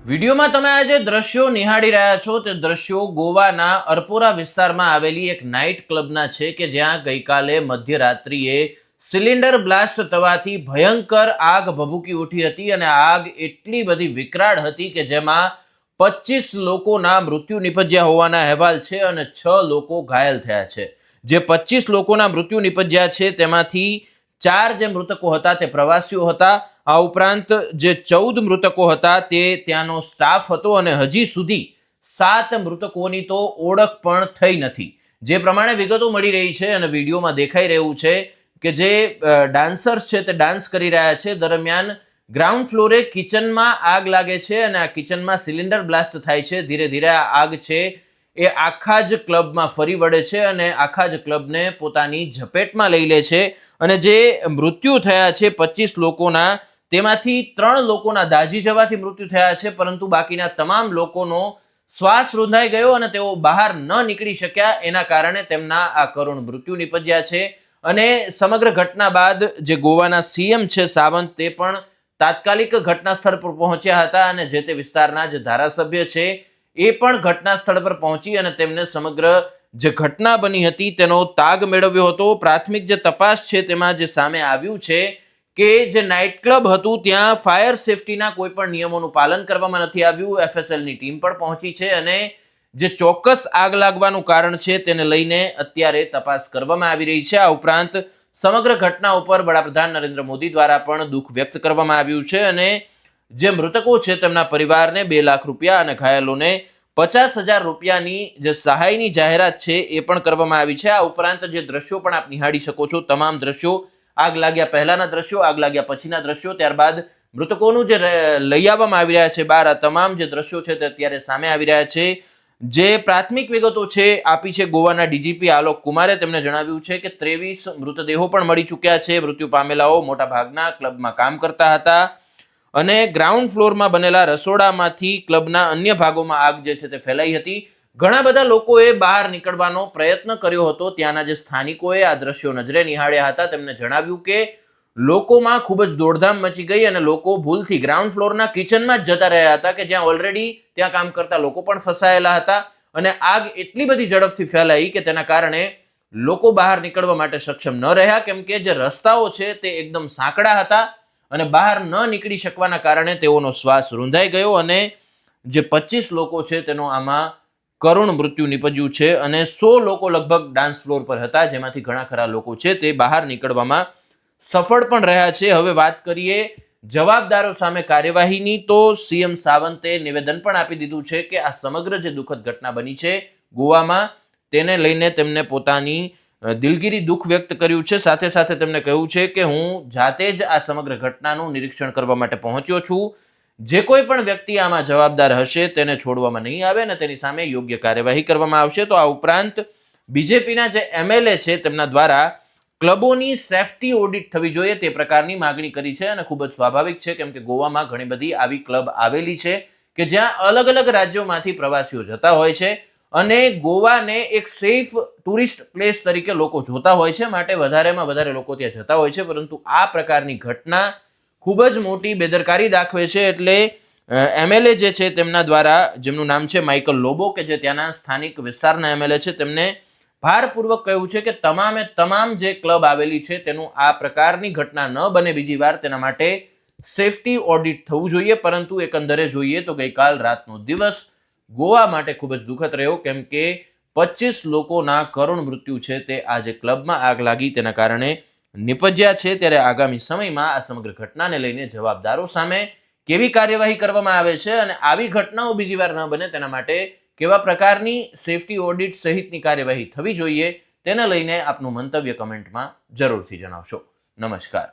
વિડીયોમાં તમે આ જે દ્રશ્યો નિહાળી રહ્યા છો તે દ્રશ્યો ગોવાના અરપોરા વિસ્તારમાં આવેલી એક નાઇટ ક્લબના છે કે જ્યાં ગઈકાલે મધ્યરાત્રિએ સિલિન્ડર બ્લાસ્ટ થવાથી ભયંકર આગ ભભૂકી ઉઠી હતી અને આગ એટલી બધી વિકરાળ હતી કે જેમાં 25 લોકોના મૃત્યુ નિપજ્યા હોવાના અહેવાલ છે અને 6 લોકો ઘાયલ થયા છે। જે 25 લોકોના મૃત્યુ નિપજ્યા છે તેમાંથી 4 જે મૃતકો હતા તે પ્રવાસીઓ હતા। આ ઉપરાંત જે 14 મૃતકો હતા તે ત્યાંનો સ્ટાફ હતો અને હજી સુધી 7 મૃતકોની તો ઓળખ પણ થઈ નથી। જે પ્રમાણે વિગતો મળી રહી છે અને વિડીયોમાં દેખાઈ રહ્યું છે કે જે ડાન્સર્સ છે તે ડાન્સ કરી રહ્યા છે દરમિયાન ગ્રાઉન્ડ ફ્લોરે કિચનમાં આગ લાગે છે અને આ કિચનમાં સિલિન્ડર બ્લાસ્ટ થાય છે। ધીરે ધીરે આ આગ છે એ આખા જ ક્લબમાં ફરી વળે છે અને આખા જ ક્લબને પોતાની ઝપેટમાં લઈ લે છે અને જે મૃત્યુ થયા છે 25 લોકોના તેમાંથી 3 લોકોના દાઝી જવાથી મૃત્યુ થયા છે, પરંતુ બાકીના તમામ લોકોનો શ્વાસ રૂંધાઈ ગયો અને તેઓ બહાર ન નીકળી શક્યા। એના કારણે તેમના આ કરુણ મૃત્યુ નિપજ્યા છે અને સમગ્ર ઘટના બાદ જે ગોવાના સીએમ છે સાવંત તે પણ તાત્કાલિક ઘટના સ્થળ પર પહોંચ્યા હતા અને જે તે વિસ્તારના જે ધારાસભ્ય છે એ પણ ઘટના સ્થળ પર પહોંચી અને તેમને સમગ્ર જે ઘટના બની હતી તેનો તાગ મેળવ્યો હતો। પ્રાથમિક જે તપાસ છે તેમાં જે સામે આવ્યું છે કે જે નાઇટ ક્લબ હતું ત્યાં ફાયર સેફટીના કોઈ પણ નિયમોનું પાલન કરવામાં નથી આવ્યું। એફએસએલની ટીમ પણ પહોંચી છે અને જે ચોક્કસ આગ લાગવાનું કારણ છે તેને લઈને અત્યારે તપાસ કરવામાં આવી રહી છે। આ ઉપરાંત સમગ્ર ઘટના ઉપર વડાપ્રધાન નરેન્દ્ર મોદી દ્વારા પણ દુઃખ વ્યક્ત કરવામાં આવ્યું છે અને જે મૃતકો છે તેમના પરિવારને 2 લાખ રૂપિયા અને ઘાયલોને 50,000 રૂપિયાની જે સહાયની જાહેરાત છે એ પણ કરવામાં આવી છે। આ ઉપરાંત જે દ્રશ્યો પણ આપ નિહાળી શકો છો, તમામ દ્રશ્યો આગ લાગ્યા પહેલાના દ્રશ્યો, આગ લાગ્યા પછીના દ્રશ્યો, ત્યારબાદ મૃતકોનું જે લઈ આવવામાં આવી રહ્યા છે બહાર, આ તમામ જે દ્રશ્યો છે તે અત્યારે સામે આવી રહ્યા છે। જે પ્રાથમિક વિગતો છે આપી છે ગોવાના ડીજીપી આલોક કુમારે, તેમણે જણાવ્યું છે કે 23 મૃતદેહો પણ મળી ચૂક્યા છે। મૃત્યુ પામેલાઓ મોટા ભાગના ક્લબમાં કામ કરતા હતા અને ગ્રાઉન્ડ ફ્લોરમાં બનેલા રસોડામાંથી ક્લબના અન્ય ભાગોમાં આગ જે છે તે ફેલાઈ હતી। ઘણા બધા લોકોએ બહાર નીકળવાનો પ્રયત્ન કર્યો હતો। ત્યાંના જે સ્થાનિકોએ આ દ્રશ્યો નજરે નિહાળ્યા હતા તેમને જણાવ્યું કે લોકોમાં ખૂબ જ દોડધામ મચી ગઈ અને લોકો ભૂલથી ગ્રાઉન્ડ ફ્લોરના કિચનમાં જ જતા રહ્યા હતા કે જ્યાં ઓલરેડી ત્યાં કામ કરતા લોકો પણ ફસાયેલા હતા અને આગ એટલી બધી ઝડપથી ફેલાઈ કે તેના કારણે લોકો બહાર નીકળવા માટે સક્ષમ ન રહ્યા, કેમ કે જે રસ્તાઓ છે તે એકદમ સાંકડા હતા અને બહાર ન નીકળી શકવાના કારણે તેઓનો શ્વાસ રૂંધાઈ ગયો અને જે 25 લોકો છે તેનો આમાં કરુણ મૃત્યુ નિપજ્યું છે અને 100 લોકો લગભગ ડાન્સ ફ્લોર પર હતા, જેમાંથી ઘણા ખરા લોકો છે તે બહાર નીકળવામાં સફળ પણ રહ્યા છે। હવે વાત કરીએ જવાબદારો સામે કાર્યવાહીની, તો સીએમ સાવંતે નિવેદન પણ આપી દીધું છે કે આ સમગ્ર જે દુઃખદ ઘટના બની છે ગોવામાં તેને લઈને તેમને પોતાની દિલગીરી દુઃખ વ્યક્ત કર્યું છે। સાથે સાથે તેમણે કહ્યું છે કે હું જાતે જ આ સમગ્ર ઘટનાનું નિરીક્ષણ કરવા માટે પહોંચ્યો છું। જે કોઈ પણ વ્યક્તિ આમાં જવાબદાર હશે તેને છોડવામાં નહીં આવે અને તેની સામે યોગ્ય કાર્યવાહી કરવામાં આવશે। તો આ ઉપરાંત બીજેપીના જે એમએલએ છે તેમના દ્વારા ક્લબોની સેફટી ઓડિટ થવી જોઈએ તે પ્રકારની માગણી કરી છે અને ખૂબ જ સ્વાભાવિક છે, કેમ કે ગોવામાં ઘણી બધી આવી ક્લબ આવેલી છે કે જ્યાં અલગ અલગ રાજ્યોમાંથી પ્રવાસીઓ જતા હોય છે અને ગોવાને એક સેફ ટુરિસ્ટ પ્લેસ તરીકે લોકો જોતા હોય છે, માટે વધારેમાં વધારે લોકો ત્યાં જતા હોય છે। પરંતુ આ પ્રકારની ઘટના ખૂબ જ મોટી બેદરકારી દાખવે છે। એટલે એમએલએ જે છે તેમના દ્વારા, જેમનું નામ છે માઇકલ લોબો, કે જે ત્યાંના સ્થાનિક વિસ્તારના એમએલએ છે, તેમને ભારપૂર્વક કહ્યું છે કે તમામે તમામ જે ક્લબ આવેલી છે તેનું આ પ્રકારની ઘટના ન બને બીજી વાર, તેના માટે સેફટી ઓડિટ થવું જોઈએ। પરંતુ એકંદરે જોઈએ તો ગઈકાલ રાતનો દિવસ ગોવા માટે ખૂબ જ દુઃખદ રહ્યો, કેમ કે 25 લોકોના કરુણ મૃત્યુ છે તે આ જે ક્લબમાં આગ લાગી તેના કારણે નિપજ્યા છે। ત્યારે આગામી સમયમાં આ સમગ્ર ઘટનાને લઈને જવાબદારો સામે કેવી કાર્યવાહી કરવામાં આવે છે અને આવી ઘટનાઓ બીજી વાર ન બને તેના માટે કેવા પ્રકારની સેફટી ઓડિટ સહિતની કાર્યવાહી થવી જોઈએ તેને લઈને આપનું મંતવ્ય કમેન્ટમાં જરૂરથી જણાવશો। નમસ્કાર।